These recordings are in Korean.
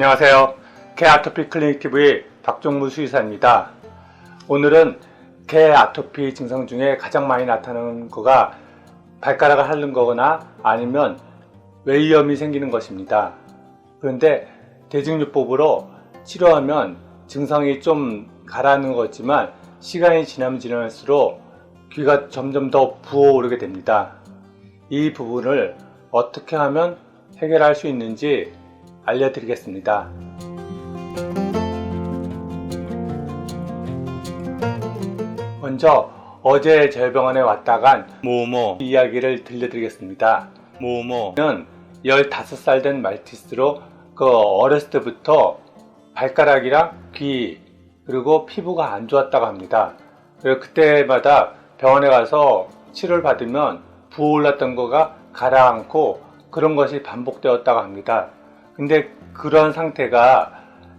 안녕하세요. 개 아토피 클리닉 TV의 박종무 수의사입니다. 오늘은 개 아토피 증상 중에 가장 많이 나타나는 거가 발가락을 핥는 거거나 아니면 외이염이 생기는 것입니다. 그런데 대증요법으로 치료하면 증상이 좀 가라앉는 것 같지만 시간이 지나면 지날수록 귀가 점점 더 부어오르게 됩니다. 이 부분을 어떻게 하면 해결할 수 있는지 알려드리겠습니다. 먼저 어제 저희 병원에 왔다 간 모모 이야기를 들려드리겠습니다. 모모는 15살 된 말티스로 어렸을 때부터 발가락이랑 귀 그리고 피부가 안 좋았다고 합니다. 그래서 그때마다 병원에 가서 치료를 받으면 부어올랐던 거가 가라앉고 그런 것이 반복되었다고 합니다. 근데 그런 상태가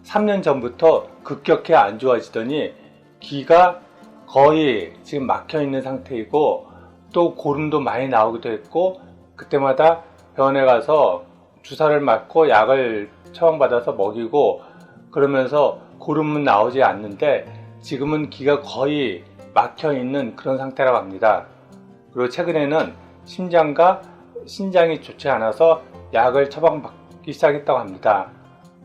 3년 전부터 급격히 안 좋아지더니 귀가 거의 지금 막혀 있는 상태이고 또 고름도 많이 나오기도 했고 그때마다 병원에 가서 주사를 맞고 약을 처방받아서 먹이고 그러면서 고름은 나오지 않는데 지금은 귀가 거의 막혀 있는 그런 상태라고 합니다. 그리고 최근에는 심장과 신장이 좋지 않아서 약을 처방받기 시작했다고 합니다.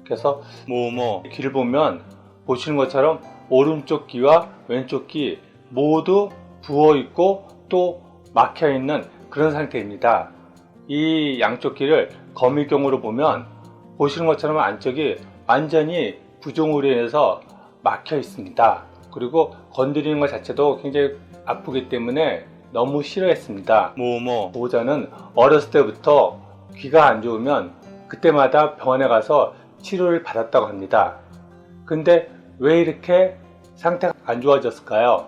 그래서 모모 귀를 보면 보시는 것처럼 오른쪽 귀와 왼쪽 귀 모두 부어 있고 또 막혀 있는 그런 상태입니다. 이 양쪽 귀를 거미경으로 보면 보시는 것처럼 안쪽이 완전히 부종으로 인해서 막혀 있습니다. 그리고 건드리는 것 자체도 굉장히 아프기 때문에 너무 싫어했습니다. 모모 보호자는 어렸을 때부터 귀가 안 좋으면 그때마다 병원에 가서 치료를 받았다고 합니다. 근데 왜 이렇게 상태가 안 좋아졌을까요?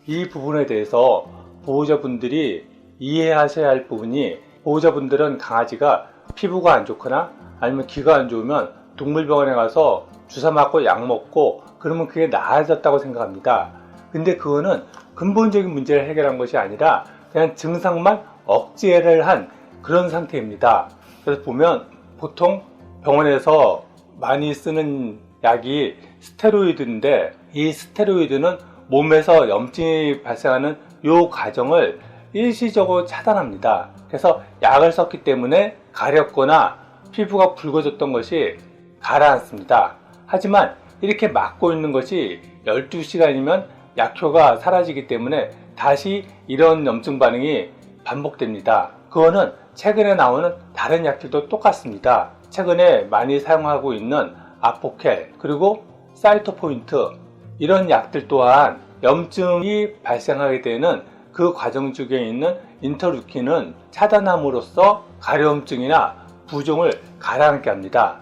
이 부분에 대해서 보호자분들이 이해하셔야 할 부분이 보호자분들은 강아지가 피부가 안 좋거나 아니면 귀가 안 좋으면 동물병원에 가서 주사 맞고 약 먹고 그러면 그게 나아졌다고 생각합니다. 근데 그거는 근본적인 문제를 해결한 것이 아니라 그냥 증상만 억제를 한 그런 상태입니다. 그래서 보면 보통 병원에서 많이 쓰는 약이 스테로이드인데 이 스테로이드는 몸에서 염증이 발생하는 이 과정을 일시적으로 차단합니다. 그래서 약을 썼기 때문에 가렵거나 피부가 붉어졌던 것이 가라앉습니다. 하지만 이렇게 막고 있는 것이 12시간이면 약효가 사라지기 때문에 다시 이런 염증 반응이 반복됩니다. 그거는 최근에 나오는 다른 약들도 똑같습니다. 최근에 많이 사용하고 있는 아포켈 그리고 사이토포인트 이런 약들 또한 염증이 발생하게 되는 그 과정 중에 있는 인터루킨은 차단함으로써 가려움증이나 부종을 가라앉게 합니다.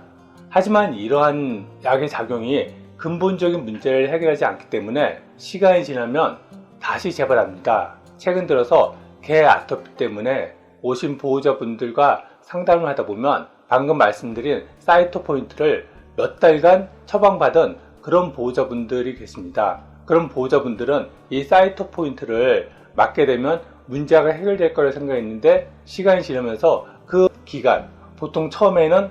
하지만 이러한 약의 작용이 근본적인 문제를 해결하지 않기 때문에 시간이 지나면 다시 재발합니다. 최근 들어서 개 아토피 때문에 오신 보호자분들과 상담을 하다 보면 방금 말씀드린 사이토포인트를 몇 달간 처방받은 그런 보호자분들이 계십니다. 그런 보호자분들은 이 사이토포인트를 맞게 되면 문제가 해결될 거라 생각했는데 시간이 지나면서 그 기간 보통 처음에는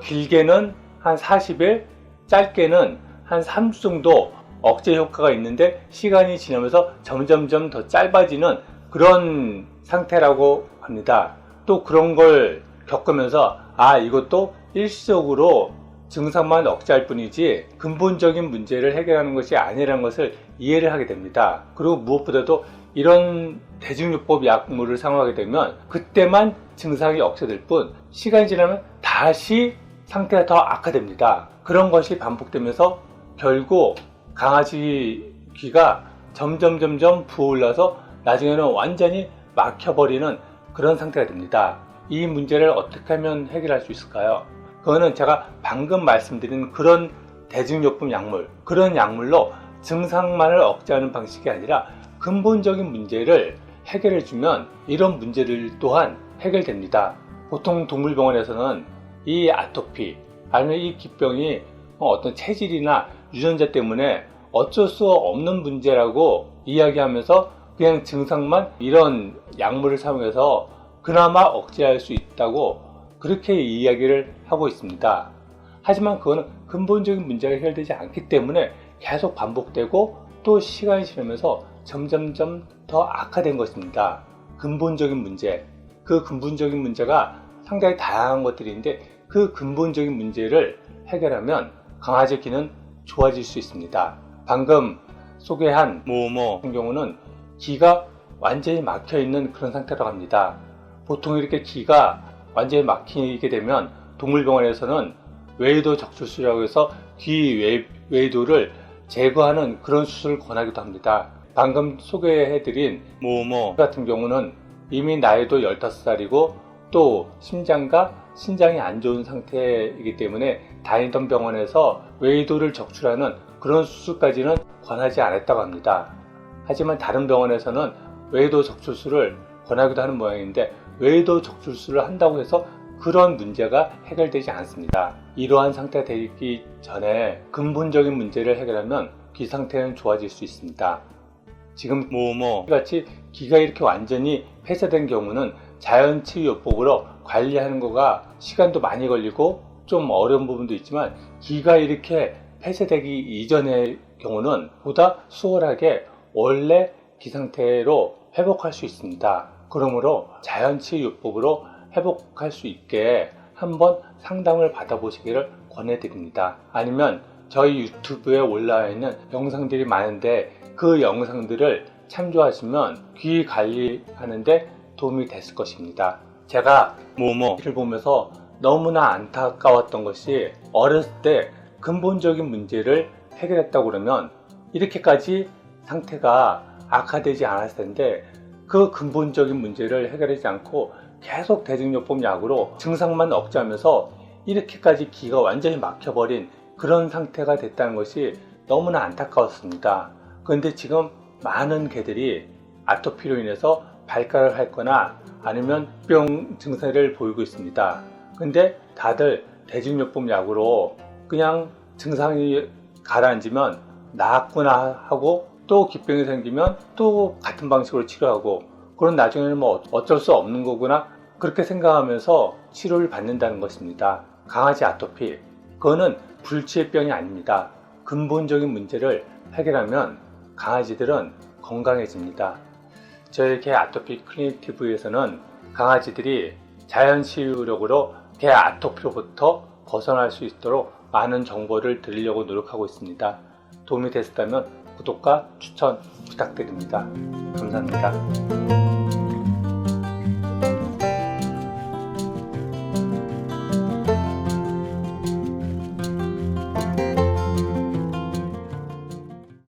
길게는 한 40일 짧게는 한 3주 정도 억제 효과가 있는데 시간이 지나면서 점점점 더 짧아지는 그런 상태라고 합니다. 또 그런 걸 겪으면서 이것도 일시적으로 증상만 억제할 뿐이지 근본적인 문제를 해결하는 것이 아니라는 것을 이해를 하게 됩니다. 그리고 무엇보다도 이런 대증요법 약물을 사용하게 되면 그때만 증상이 억제될 뿐 시간이 지나면 다시 상태가 더 악화됩니다. 그런 것이 반복되면서 결국 강아지 귀가 점점 부어올라서 나중에는 완전히 막혀버리는 그런 상태가 됩니다. 이 문제를 어떻게 하면 해결할 수 있을까요? 그거는 제가 방금 말씀드린 그런 대증요법 약물 그런 약물로 증상만을 억제하는 방식이 아니라 근본적인 문제를 해결해주면 이런 문제들 또한 해결됩니다. 보통 동물병원에서는 이 아토피 아니면 이 기병이 어떤 체질이나 유전자 때문에 어쩔 수 없는 문제라고 이야기하면서 그냥 증상만 이런 약물을 사용해서 그나마 억제할 수 있다고 그렇게 이야기를 하고 있습니다. 하지만 그거는 근본적인 문제가 해결되지 않기 때문에 계속 반복되고 또 시간이 지나면서 점점점 더 악화된 것입니다. 근본적인 문제, 그 근본적인 문제가 상당히 다양한 것들인데 그 근본적인 문제를 해결하면 강아지 귀는 좋아질 수 있습니다. 방금 소개한 모모 같은 경우는 귀가 완전히 막혀 있는 그런 상태라고 합니다. 보통 이렇게 귀가 완전히 막히게 되면 동물병원에서는 웨이도 적출술이라고 해서 귀 웨이도를 제거하는 그런 수술을 권하기도 합니다. 방금 소개해드린 모모 같은 경우는 이미 나이도 15살이고 또 심장과 신장이 안 좋은 상태이기 때문에 다니던 병원에서 웨이도를 적출하는 그런 수술까지는 권하지 않았다고 합니다. 하지만 다른 병원에서는 웨이도 적출술을 권하기도 하는 모양인데 웨이도 적출술을 한다고 해서 그런 문제가 해결되지 않습니다. 이러한 상태가 되기 전에 근본적인 문제를 해결하면 귀 상태는 좋아질 수 있습니다. 지금 모모 같이 귀가 이렇게 완전히 폐쇄된 경우는 자연치유요법으로 관리하는 거가 시간도 많이 걸리고 좀 어려운 부분도 있지만 귀가 이렇게 폐쇄되기 이전의 경우는 보다 수월하게 원래 귀 상태로 회복할 수 있습니다. 그러므로 자연치유요법으로 회복할 수 있게 한번 상담을 받아보시기를 권해드립니다. 아니면 저희 유튜브에 올라와 있는 영상들이 많은데 그 영상들을 참조하시면 귀 관리하는데 도움이 됐을 것입니다. 제가 모모를 보면서 너무나 안타까웠던 것이 어렸을 때 근본적인 문제를 해결했다고 그러면 이렇게까지 상태가 악화되지 않았을 텐데 그 근본적인 문제를 해결하지 않고 계속 대증요법 약으로 증상만 억제하면서 이렇게까지 귀가 완전히 막혀버린 그런 상태가 됐다는 것이 너무나 안타까웠습니다. 그런데 지금 많은 개들이 아토피로 인해서 발가락을 핥거나 아니면 병 증세를 보이고 있습니다. 근데 다들 대증요법 약으로 그냥 증상이 가라앉으면 나았구나 하고 또 기병이 생기면 또 같은 방식으로 치료하고 그런 나중에는 뭐 어쩔 수 없는 거구나 그렇게 생각하면서 치료를 받는다는 것입니다. 강아지 아토피 그거는 불치의 병이 아닙니다. 근본적인 문제를 해결하면 강아지들은 건강해집니다. 저희 개 아토피 클리닉 TV에서는 강아지들이 자연치유력으로 개 아토피로부터 벗어날 수 있도록 많은 정보를 드리려고 노력하고 있습니다. 도움이 됐다면 구독과 추천 부탁드립니다. 감사합니다.